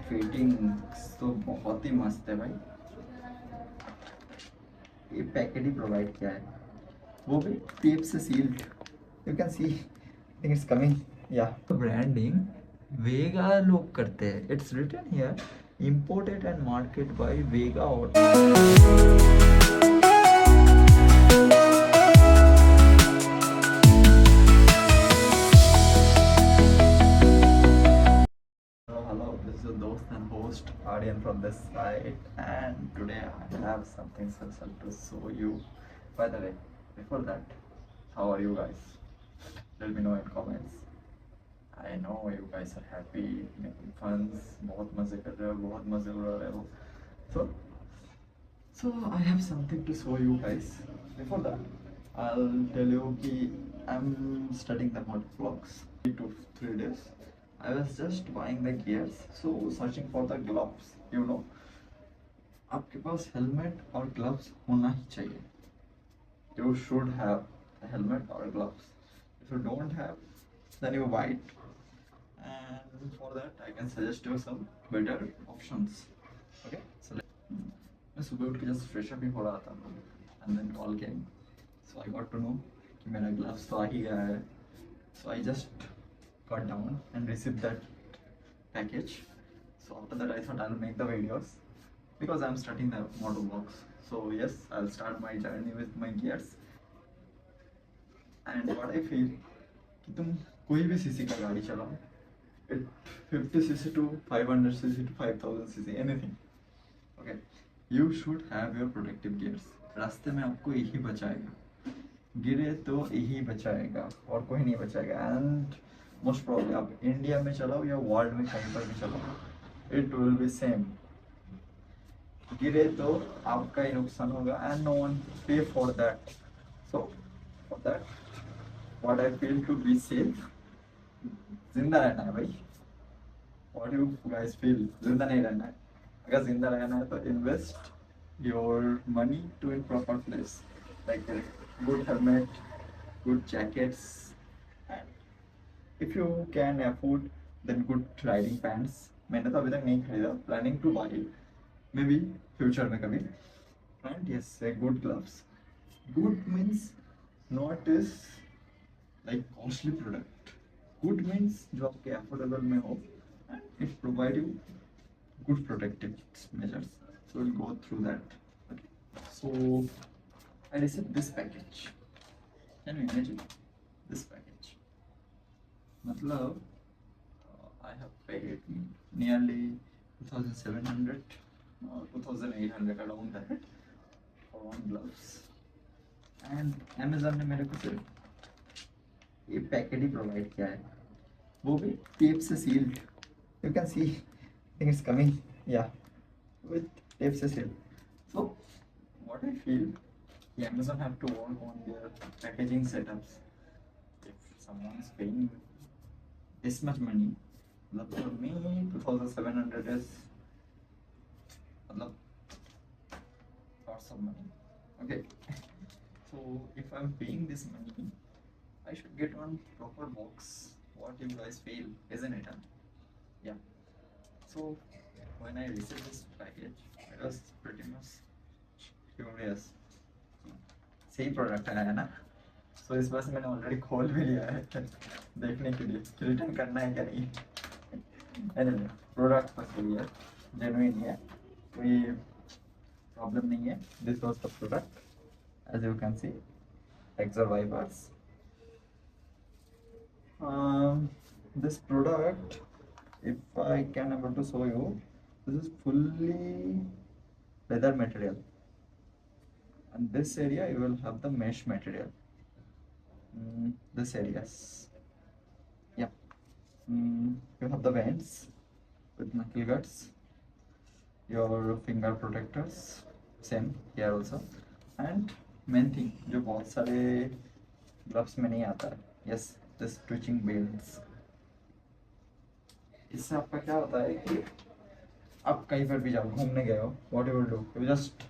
Fittings तो बहुत ही मस्त है भाई। ये पैकेट ही प्रोवाइड किया है, वो भी टेप से sealed. You can see thing is coming. या ब्रांडिंग वेगा लोग करते हैं। It's written here imported and market by Vega और hello, this is your host and host Aryan from this side, and today I have something special to show you. By the way, before that, how are you guys? Let me know in comments. I know you guys are happy, making funs, बहुत मजे कर रहे हो, बहुत मजे उड़ा रहे हो. So, I have something to show you guys. Before that, I'll tell you कि I'm studying the mod vlogs 3 to 3 days. I was just buying the gears, so searching for the gloves. You know, आपके पास helmet और gloves होना ही चाहिए. You should have a helmet or gloves. If you don't have, then you buy it. And for that, I can suggest you some better options. Okay, so मैं सुबह उठ के just fresh up ही हो रहा था and then call came, so I got to know कि मेरा gloves तो आ ही गया है. So I just got down and receive that package. So after that I thought I will make the videos because I am starting the moto vlogs. So yes, I will start my journey with my gears. And what I feel कि तुम कोई भी CC का गाड़ी चलाओ, it 50cc to 500cc to 5000cc anything, okay, you should have your protective gears. रास्ते में आपको यही बचाएगा, गिरे तो यही बचाएगा और कोई नहीं बचाएगा. एंड मोस्ट प्रॉब्ली आप इंडिया में चलाओ या वर्ल्ड में कहीं पर भी चलाओ, इट विल बी सेम. गिरे तो आपका ही नुकसान होगा and no one pay for that. So for that what I feel to be safe, जिंदा रहना है भाई. व्हाट यू गाइस फील, जिंदा नहीं रहना है? अगर जिंदा रहना है तो invest your money to in proper place, like good helmet, good jackets, and if you can afford then good riding pants. मैंने तो अभी तक नहीं खरीदा, planning to buy maybe future में कभी. And yes, good gloves. Good means not is like costly product. Good means जो आपके अफोर्डेबल में हो, it provide you good protective measures. So we'll go through that. Okay, so I received this package. Can you imagine this package? मतलब I have paid nearly 2700 or 2800 around that for one gloves. And Amazon ने मेरे को सिर्फ ये packet ही provide किया है, वो भी टेप से sealed. You can see thing is coming, yeah, with tape se sealed. So what I feel, the Amazon have to work on their packaging setups. If someone is paying this much money, for me 2700 is lots of money. Okay, so if I'm paying this money, I should get one proper box. What you guys feel, isn't it? Yeah. So when I received this package, I was pretty much curious. सही product आया है ना? So इस बार से मैंने already खोल भी लिया है देखने के लिए कि रिटर्न करना है क्या नहीं. Anyway, प्रोडक्ट तो सही है, जेन्युइन है, कोई प्रॉब्लम नहीं है. This was the product, as you can see, extra wipers. This product, if I can able to show you, this is fully leather material, and this area you will have the mesh material. This areas, yeah. You have the vents with knuckle guards, your finger protectors, same here also, and main thing जो बहुत सारे gloves में नहीं आता है, yes, this twitching belts. इससे आपका क्या होता है कि आप कहीं पर भी जाओ, घूमने गए हो, what you will do, you just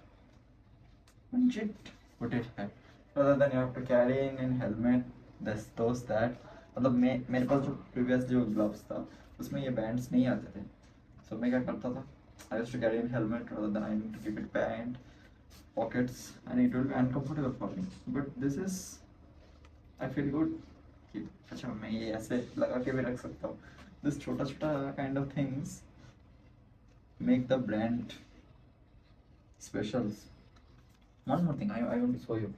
punch it, put it here, rather than you have to carry in helmet, this those that. मतलब मेरे पास जो प्रीवियस जो ग्लव्स था उसमें ये बैंड्स नहीं आते थे, So मैं क्या करता था, I used to carry a helmet rather than I need to keep it pant pockets and it will be uncomfortable for me. But this is, I feel good कि अच्छा मैं ये ऐसे लगा के भी रख सकता हूँ. This छोटा छोटा kind of things make the brand special. One more thing I want to show you.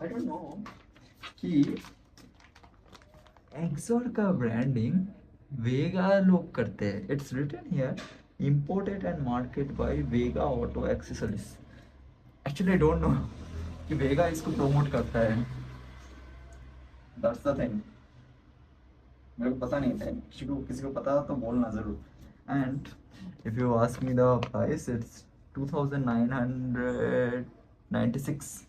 I don't know कि एक्सोर का ब्रांडिंग वेगा लोग करते हैं. It's written here imported and market by Vega auto accessories. Actually I don't know कि Vega इसको promote करता है. That's the thing. मेरे को पता नहीं था. किसी को पता तो बोलना ज़रूर. And if you ask me the price, it's 2996.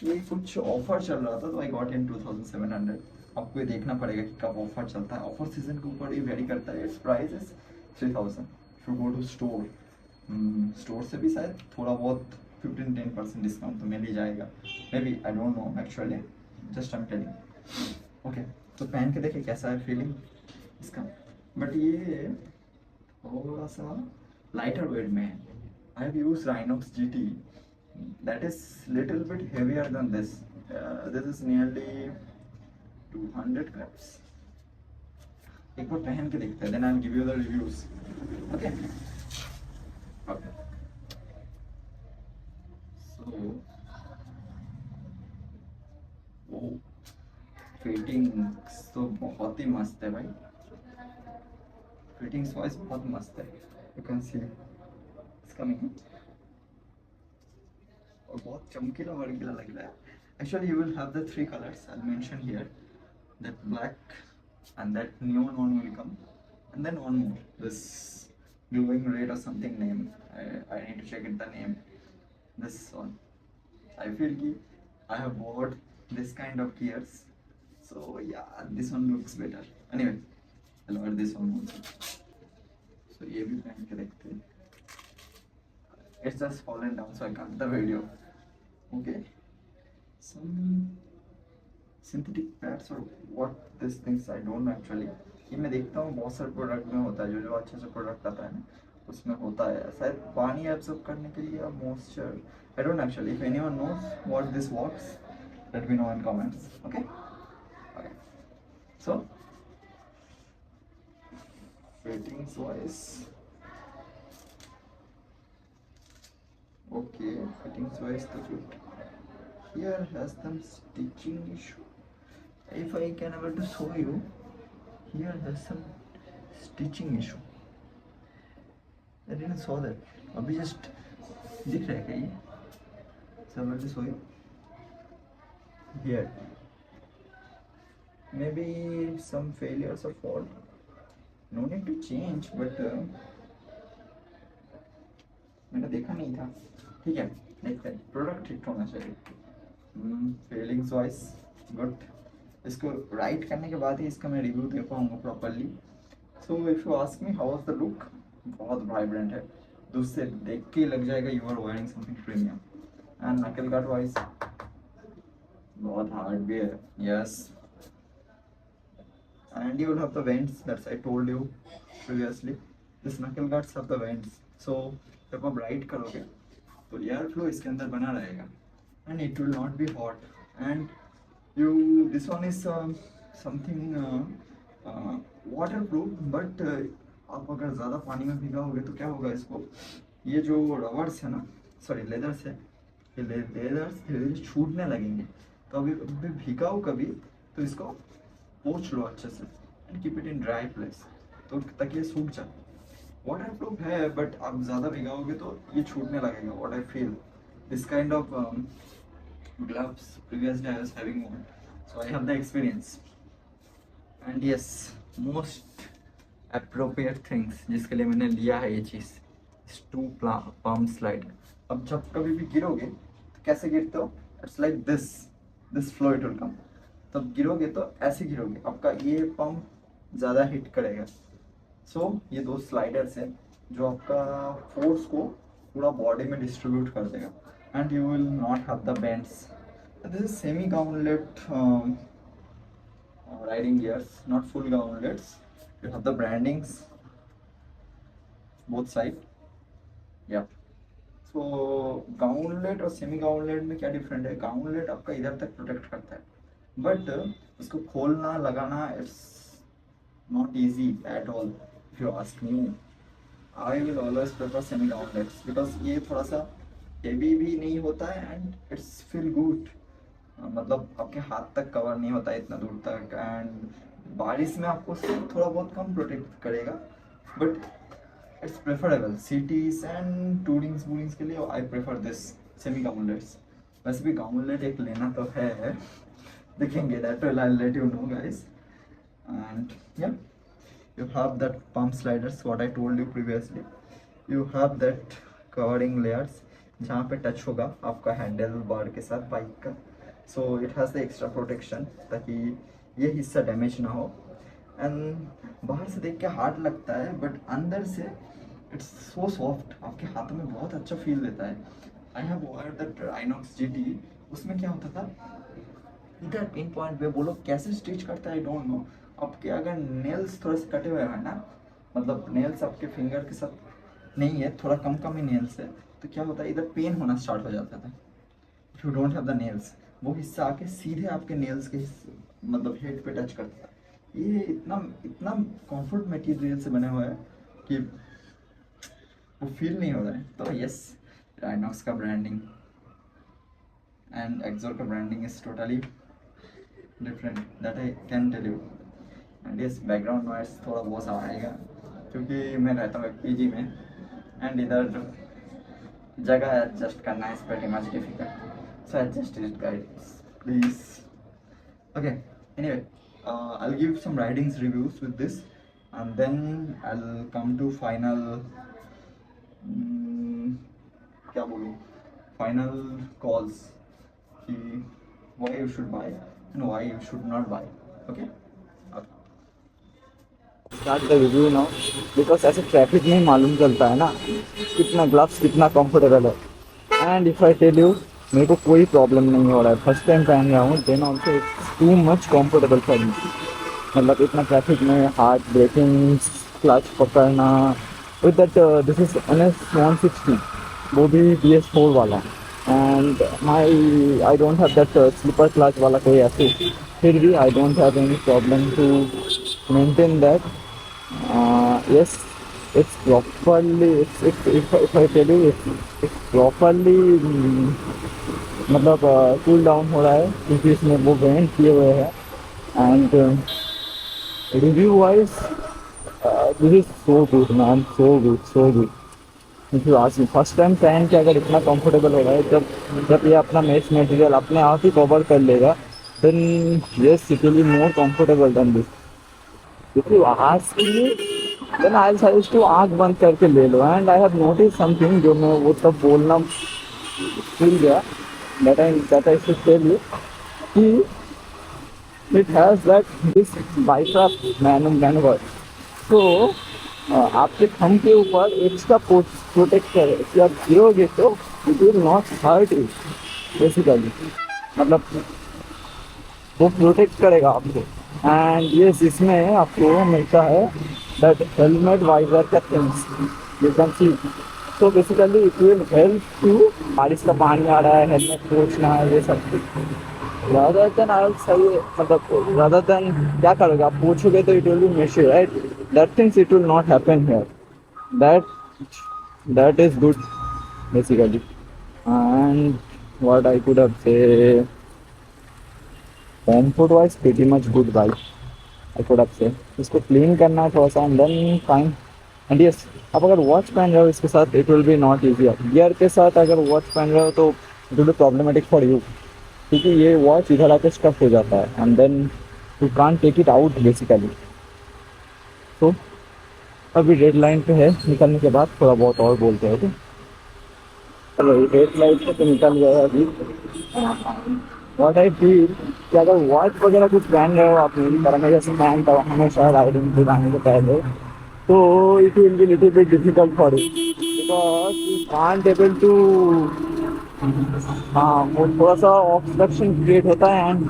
ये कुछ ऑफर चल रहा था तो आई गॉट इन 2700. आपको ये देखना पड़ेगा कि कब ऑफर चलता है. ऑफर सीजन के ऊपर ये वेरी करता है. Its price is 3000. If you go to store, store से भी शायद थोड़ा बहुत 15-10% डिस्काउंट तो मिल ही जाएगा. May be, I don't no actually, just I am telling. Okay, तो पहन के देखिए कैसा है फीलिंग इसका. बट ये थोड़ा सा लाइटर वेट में है. I have used Rhinox GT. That is little bit heavier than this. This is nearly 200 grams. एक बार पहन के देखते हैं, then I'll give you the reviews. Okay. Okay. So, oh, fittings तो बहुत ही मस्त है भाई. Fittings wise बहुत मस्त है. You can see it's coming. और बहुत चमकीला वड़कीला लग रहा है. Actually, you will have the 3 colors. I'll mention here. That black and that neon one will come, and then one more. This glowing red or something name. I need to check it the name. This one. I feel कि I have bought this kind of gears. So yeah, this one looks better. Anyway, I'll wear this one also. So ये भी पहन के देखते हैं. It's just fallen down, so I cut the video. Okay, some synthetic pads or what these things I don't know actually. ये मैं देखता हूँ बहुत सारे प्रोडक्ट में होता है. जो अच्छे से प्रोडक्ट आता है ना उसमें होता है शायद पानी एब्सॉर्ब करने के लिए या moisture. I don't actually. If anyone knows what this works, let me know in comments. Okay. Okay, so fittings wise, okay, fittings wise the good. Here has some stitching issue. If I can able to show you, here has some stitching issue. I didn't saw that. अभी just दिख रहा है क्या ये? So I will show you. Here, maybe some failures or fault. No need to change, but मैंने देखा नहीं था. ठीक है, देखते हैं. प्रोडक्ट ठीक होना चाहिए. Feelings wise good. इसको राइट करने के बाद ही इसका मैं रिव्यू दे पाऊंगा properly. So if you ask me how was the look, बहुत वाइब्रेंट है. दूसरे देख के लग जाएगा you are wearing something premium. And knuckle guard wise बहुत हार्ड भी है. Yes, and you will have the vents that I told you previously. This knuckle guards have the vents, so जब आप राइड करोगे तो एयर फ्लो इसके अंदर बना रहेगा and it will not be hot. And you, this one is something waterproof, but आप अगर ज़्यादा पानी में भिगाओगे तो क्या होगा, इसको ये जो रबर्स है ना, सॉरी लेदर्स है, ये लेदर्स धीरे धीरे छूटने लगेंगे. तो अभी भिगाओ कभी तो इसको पोंछ लो अच्छे से and keep it in dry place तो ताकि ये सूख जाए. वाटर प्रूफ है बट आप ज़्यादा भिगाओगे तो ये छूटने लगेगा. What I feel this kind of gloves previously I was having one, so I have the experience. And yes, most appropriate things जिसके लिए मैंने लिया है ये चीज़, टू palm slide. अब जब कभी भी गिरोगे तो कैसे गिरते हो, it's like this flow it will come. तब गिरोगे तो ऐसे गिरोगे, आपका ये पम्प ज़्यादा हिट करेगा. सो ये 2 स्लाइडर्स हैं जो आपका फोर्स को पूरा बॉडी में डिस्ट्रीब्यूट कर देगा and you will not have the bends. This is semi gauntlet riding gears, not full gauntlets. You have the brandings both side. Yeah. सो गाउनलेट और सेमी गाउनलेट में क्या डिफरेंट है? गाउनलेट आपका इधर तक प्रोटेक्ट करता है, बट उसको खोलना लगाना it's not easy at all. If you ask me, I will always prefer semi gauntlets because ये थोड़ा सा हेवी भी नहीं होता है एंड इट्स फील गुड। मतलब आपके हाथ तक कवर नहीं होता है इतना दूर तक, एंड बारिश में आपको थोड़ा बहुत कम प्रोटेक्ट करेगा, but it's preferable cities and tourings वूरिंग्स के लिए। I prefer this semi gauntlets. वैसे भी गाउनलेट एक लेना तो है, देखेंगे, that will I let you know guys. And yeah, you have that pump sliders what I told you previously, you have that covering layers जहाँ पे टच होगा आपका हैंडल बार के साथ बाइक का, so it has the extra protection ताकि ये हिस्सा डैमेज ना हो। एंड बाहर से देख के हार्ड लगता है बट अंदर से इट्स सो सॉफ्ट, आपके हाथों में बहुत अच्छा फील देता है। I have wired that INOX GT, उसमें क्या होता था इधर पिन पॉइंट पे, वो लोग कैसे स्टिच करता है आई डोंट नो। आपके अगर नेल्स थोड़े से कटे हुए हैं ना, मतलब नेल्स आपके फिंगर के साथ नहीं है, थोड़ा कम कम ही नेल्स है, तो क्या होता है इधर पेन होना स्टार्ट हो जाता था। If you don't have the nails, वो हिस्सा आके सीधे आपके नेल्स के मतलब हेड पे टच करता है। ये इतना इतना कंफर्ट मटेरियल से बने हुए हैं कि वो फील नहीं हो रहा है। तो यस, राइनॉक्स का ब्रांडिंग एंड एक्सोर का branding is totally different, that I can tell you. And yes, background noise थोड़ा बहुत आएगा क्योंकि मैं रहता हूँ PG में, एंड इधर जगह एडजस्ट करना is very much difficult, so adjust it guys please. Okay, anyway, I'll give some ridings reviews with this and then I'll come to final क्या बोलूँ, final calls कि why you should buy and why you should not buy. Okay? Start the review now because ऐसे traffic में ही मालूम चलता है ना कितना ग्लव्स कितना कंफर्टेबल है। And if I tell you, मेरे को कोई प्रॉब्लम नहीं हो रहा है, फर्स्ट टाइम पहन रहा हूँ, then also it's too much comfortable for me. मतलब इतना ट्रैफिक में हार्ड ब्रेकिंग, क्लच पकड़ना with that, this is NS 160, वो भी BS4 वाला, and my I don't have that slipper clutch वाला कोई ऐसे, फिर भी I don't have any problem to maintain that. Yes, it's properly, if I tell you, it's properly मतलब cool down हो रहा है क्योंकि इसमें वो वेंट किए हुए हैं। And review wise this is so good man, so good, so good. If you ask me, first time पहन के अगर इतना कंफर्टेबल हो रहा है, जब ये अपना मेश मटेरियल अपने आप ही कवर कर लेगा, then yes it will be more comfortable than this. If you ask me, then I'll suggest you आँख बंद करके ले लो। And I have notice something जो मैं वो तब बोलना भूल गया, that I should tell you कि it has that this bicep maneuver, so आपके थंब के ऊपर एक्स्ट्रा प्रोटेक्ट करे कि आप गिरोगे तो it will not hurt you basically, मतलब वो प्रोटेक्ट करेगा आपको। एंड ये इसमें आपको मिलता है दैट हेलमेट वाइजर का things you can see, so basically it will help to, बारिश का पानी आ रहा है, हेलमेट पोंछना है, ये सब ज़्यादा देन आई विल सही, मतलब ज़्यादा देन क्या करोगे आप, पूछोगे तो इट विल बी मेशी, right, that things it will not happen here, that is good basically. And what I could have से, comfort wise pretty much good bike I could have said। इसको clean करना है थोड़ा सा and then fine. And yes, आप अगर watch पहन रहे हो इसके साथ it will be not easy. Gear के साथ अगर वॉच पहन रहे हो तो it will be problematic for you, क्योंकि ये वॉच इधर आके स्टफ हो जाता है and then you can't take it out basically. तो अभी रेड लाइन पे है, निकलने के बाद थोड़ा बहुत और बोलते हैं। चलो रेड लाइट पे तो निकल गया अभी। व्हाट आई फील कि अगर वॉच वगैरह कुछ पहन रहे हो आप मेरी तरह, मैं जैसे पहनता हूँ हमेशा राइडिंग पे जाने से पहले, तो it will be little bit difficult for you because you can't able to, हाँ वो थोड़ा सा ऑब्स्ट्रक्शन क्रिएट होता है and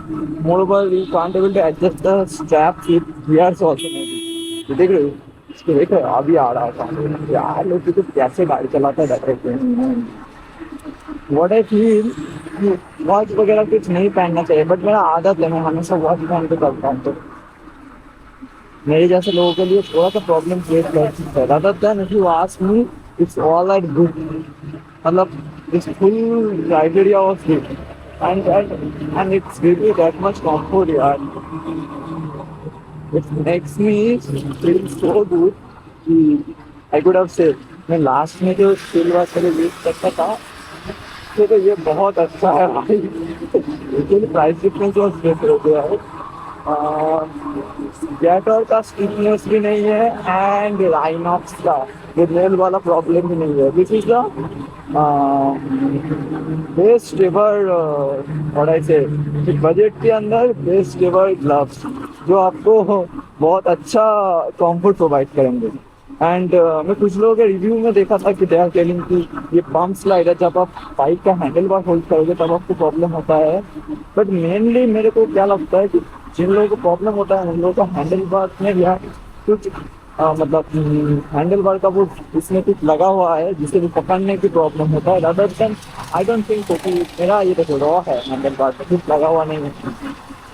more over you can't able to adjust the straps with gears also may be. ये देख रहे हो, इसको देख रहे हो, अभी आ रहा था यार। लोग तो कैसे गाड़ी चलाता है direct. What I feel, watch वगैरह कुछ नहीं पहनना चाहिए, बट मेरा आदत है, मैं हमेशा वॉच पहन के चलता हूँ, तो मेरे जैसे लोगों के लिए थोड़ा सा प्रॉब्लम क्रिएट कर सकता है। rather than if you ask me, it's all at good, मतलब it's full criteria of good, and it's give you that much comfort यार, it makes me feel so good कि I could have said, मैं last में जो skill work के लिए use करता था, तो ये बहुत अच्छा है भाई। लेकिन प्राइस डिफरेंस बहुत बेहतर हो गया है। गैटर का स्टिफनेस भी नहीं है, एंड राइनॉक्स का ये नेल वाला प्रॉब्लम भी नहीं है। This is the best ever, what I से, बजट के अंदर बेस्ट एवर ग्लव्स जो आपको बहुत अच्छा कंफर्ट प्रोवाइड करेंगे। एंड मैं कुछ लोगों के रिव्यू में देखा था कि दे आर टेलिंग कि ये पम्प स्लाइडर जब आप बाइक का हैंडल बार होल्ड करोगे तब आपको प्रॉब्लम होता है। बट मेनली मेरे को क्या लगता है कि जिन लोगों को प्रॉब्लम होता है उन लोगों का हैंडल बार में या कुछ मतलब हैंडल बार का वो इसमें कुछ लगा हुआ है जिससे भी पकड़ने की प्रॉब्लम होता है। Rather than I don't think so कि मेरा ये देखो रॉ है, हैंडल बार पर कुछ लगा हुआ नहीं है,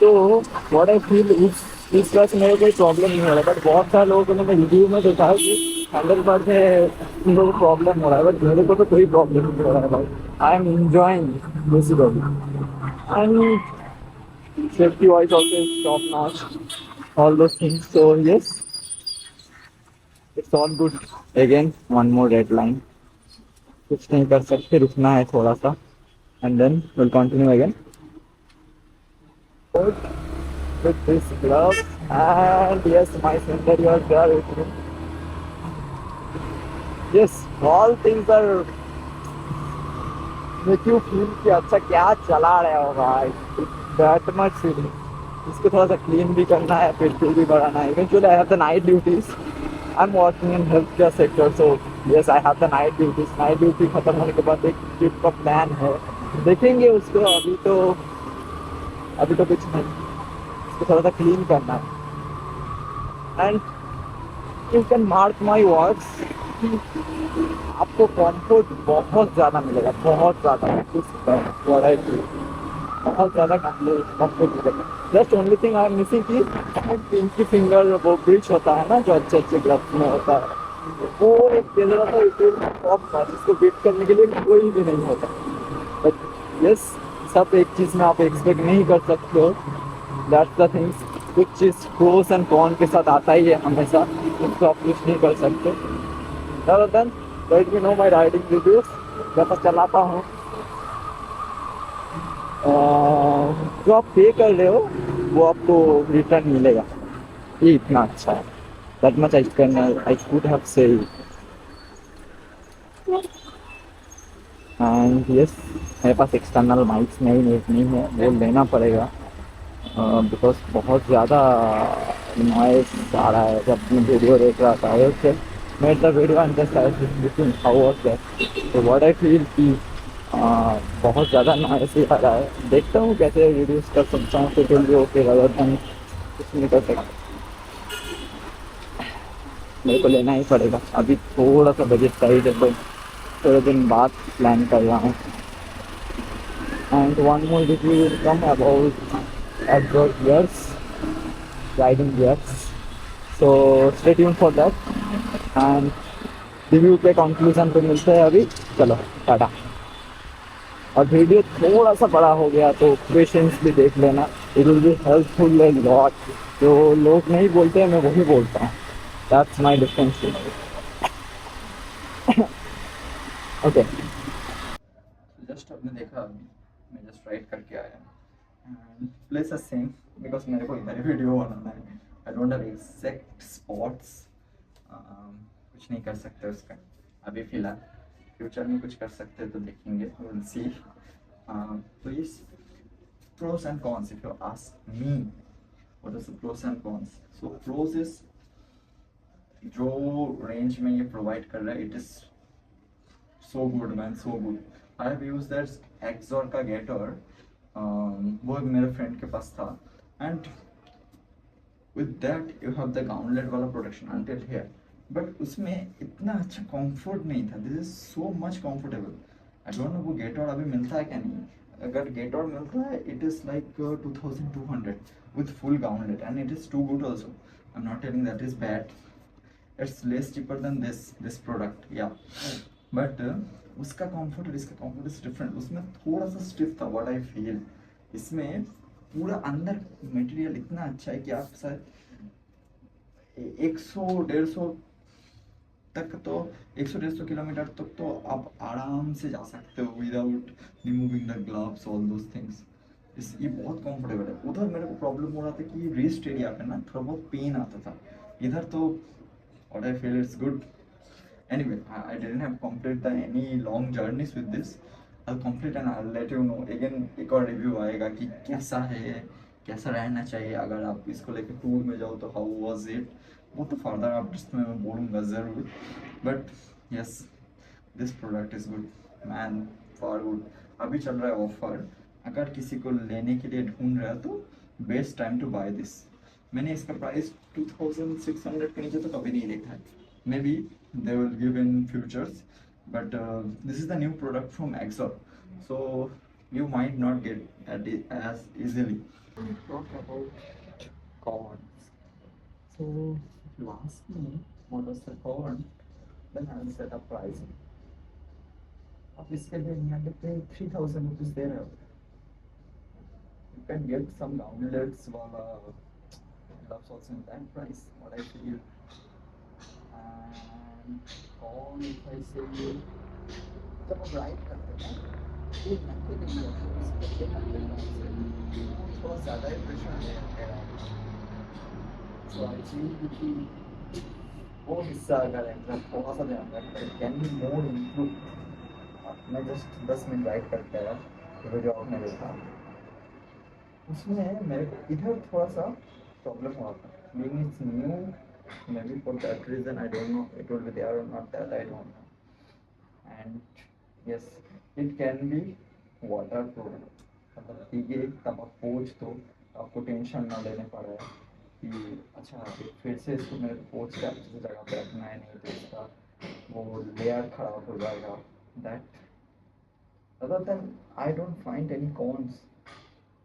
तो व्हाट आई फील इस वजह से मेरे कोई प्रॉब्लम नहीं हो रहा। बट बहुत सारे लोगों को मैंने रिव्यू में देखा है कि हैंडल बार से उन लोगों को प्रॉब्लम हो रहा है, बट मेरे को तो कोई प्रॉब्लम नहीं हो रहा है भाई। I am enjoying basically, and safety wise also is top notch, all those things, so yes, it's all good। again one more red line, कुछ नहीं कर सकते, रुकना है थोड़ा सा, and then we'll continue again with this glove। and yes, my center, you are there with me, yes, all things are make you feel कि अच्छा क्या चला रहे हो भाई, that much feeling। इसको थोड़ा सा क्लीन भी करना है, पेट्रोल भी बढ़ाना है। Eventually I have the night duties, I am working in health care sector, so yes I have the night duties. Night duty खत्म होने के बाद एक ट्रिप का प्लान है, देखेंगे उसको। अभी तो कुछ नहीं, इसको थोड़ा सा क्लीन करना है। And you can mark my words, आपको कंफर्ट बहुत ज़्यादा मिलेगा, बहुत ज़्यादा, बहुत ज़्यादा कंफर्ट मिलेगा। Just only thing I am missing कि पिंकी फिंगर वो ब्रिज होता है ना जो अच्छे अच्छे ग्लव्स में होता है, वो एक दे रहा था टॉप था जिसको बीट करने के लिए कोई भी नहीं होता। बट यस, सब एक चीज़ में आप एक्सपेक्ट नहीं कर सकते हो, दैट्स द थिंग्स। कुछ चीज़ प्रोस एंड कॉन के साथ आता ही है हमेशा, उसको आप कुछ नहीं कर सकते। rather than let me know my riding reviews, जब मैं चलाता हूँ जो आप पे कर रहे हो वो आपको रिटर्न मिलेगा, ये इतना अच्छा है। That much I could have said. And yes, मेरे पास एक्सटर्नल माइक्स नहीं है, वो लेना पड़ेगा बिकॉज बहुत ज़्यादा नॉइस आ रहा है जब मैं वीडियो देख रहा था। Okay, made the video and just I looking how was that, तो व्हाट आई फील कि बहुत ज़्यादा नॉइस आ रहा है। देखता हूँ कैसे रिड्यूस कर सकता हूँ, तो भी ओके, रादर देन कुछ नहीं कर सकता। मेरे को लेना ही पड़ेगा, अभी थोड़ा सा बजट टाइट है, तो थोड़े दिन बाद प्लान कर रहा हूँ। And one more review will come about Edward gears, riding gears, so stay tune for that. And review के कंक्लूजन पे मिलते हैं अभी, चलो टाटा। और वीडियो थोड़ा सा बड़ा हो गया तो पेशेंस भी देख लेना, it will be helpful a lot. जो लोग नहीं बोलते मैं वही बोलता हूँ, that's my difference. Okay, just आपने देखा, मैं जस्ट राइड करके आया and place a same because मेरे को इधर वीडियो बनाना है। आई डोंट हैव एग्जैक्ट स्पॉट्स, कुछ नहीं कर सकते उसका अभी फिलहाल। फ्यूचर में कुछ कर सकते हैं तो देखेंगे, विल सी। तो इस pros and cons, if you ask me what is the pros and cons, so pros is जो रेंज में ये प्रोवाइड कर रहा है, it is so good man, so good। I have used that Exor का गेटर, वो मेरे फ्रेंड के पास था and with that you have the gauntlet वाला protection until here, but उसमें इतना अच्छा comfort नहीं था. This is so much comfortable. I don't know वो Gator अभी मिलता है क्या नहीं. अगर Gator मिलता है, it is like 2200 with full gauntlet and it is too good also. I'm not telling that is bad. It's less cheaper than this product, yeah. But उसका comfort और इसका comfort is different. उसमें थोड़ा सा stiff था what I feel. इसमें पूरा अंदर मटेरियल इतना अच्छा है कि आप शायद 100-150 तक तो 100-150 किलोमीटर तक तो आप आराम से जा सकते हो without removing the gloves all those things. इस ये बहुत कंफर्टेबल है. उधर मेरे को प्रॉब्लम हो रहा था कि रिस्ट एरिया पे ना थोड़ा बहुत पेन आता था. इधर तो what I feel it's good. Anyway, I didn't have complete any long journeys with this. I'll complete and I'll let you know. Again एक और रिव्यू आएगा कि कैसा है, कैसा रहना चाहिए अगर आप इसको लेके टूर में जाओ तो हाउ वाज इट. वो तो फर्दर अपडेट्स में मैं बोलूँगा ज़रूर. But yes, this product is good man, for good. अभी चल रहा है ऑफर. अगर किसी को लेने के लिए ढूंढ रहा है तो best time to buy this. मैंने इसका प्राइस 2600 के नीचे तो कभी नहीं देखा है. Maybe they will give in futures, but this is the new product from Exor, so you might not get at it as easily. Talk about cons. So if you ask me what was the con, then I'll set a price. अब इसके लिए you have to pay 3000 rupees there. You can get some gauntlets वाला gloves also in that price. What I feel. And all if I say जब हम ride करते हैं ये महंगे नहीं है. इसके लिए 100 थोड़ा ज़्यादा ही प्रेशर है. सो आई फील कि वो हिस्सा अगर है थोड़ा सा ध्यान रखना है. Can be more improve. मैं जस्ट 10 मिनट राइड करके आया वीडियो आपने देखा. उसमें मेरे को इधर थोड़ा सा प्रॉब्लम हुआ था. Being it's new, maybe for that reason I don't know it will be there or not, that I don't know. And yes, it can be waterproof. मतलब ठीक है, तब आप पोंछ तो आपको टेंशन ना लेने पड़े कि अच्छा फिर से इसको मेरे पोंछ के अच्छी जगह पे रखना है, नहीं तो इसका वो लेयर खराब हो जाएगा. That other than I don't find any cons.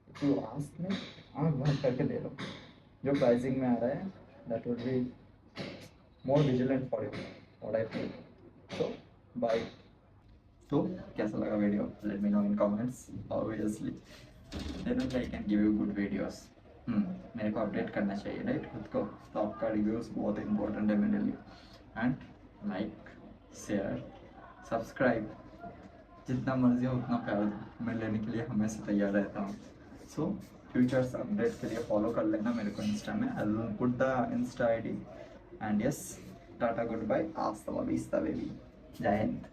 If you ask me, आँख बंद करके ले लो. जो प्राइसिंग में आ रहा है that would be more vigilant for you, what I feel. So bye. तो कैसा लगा video? Let me know in comments. Obviously then only I can give you good videos. मेरे को अपडेट करना चाहिए राइट खुद को. तो आपका रिव्यूज बहुत इंपॉर्टेंट है मेरे लिए. एंड लाइक, शेयर, सब्सक्राइब, जितना मर्जी हो उतना प्यार दो. मैं लेने के लिए हमेशा तैयार रहता हूँ. सो फ्यूचर्स अपडेट के लिए फॉलो कर लेना मेरे को इंस्टा में. I will put the insta ID. And yes, tata, good bye, hasta la vista baby. जय हिंद.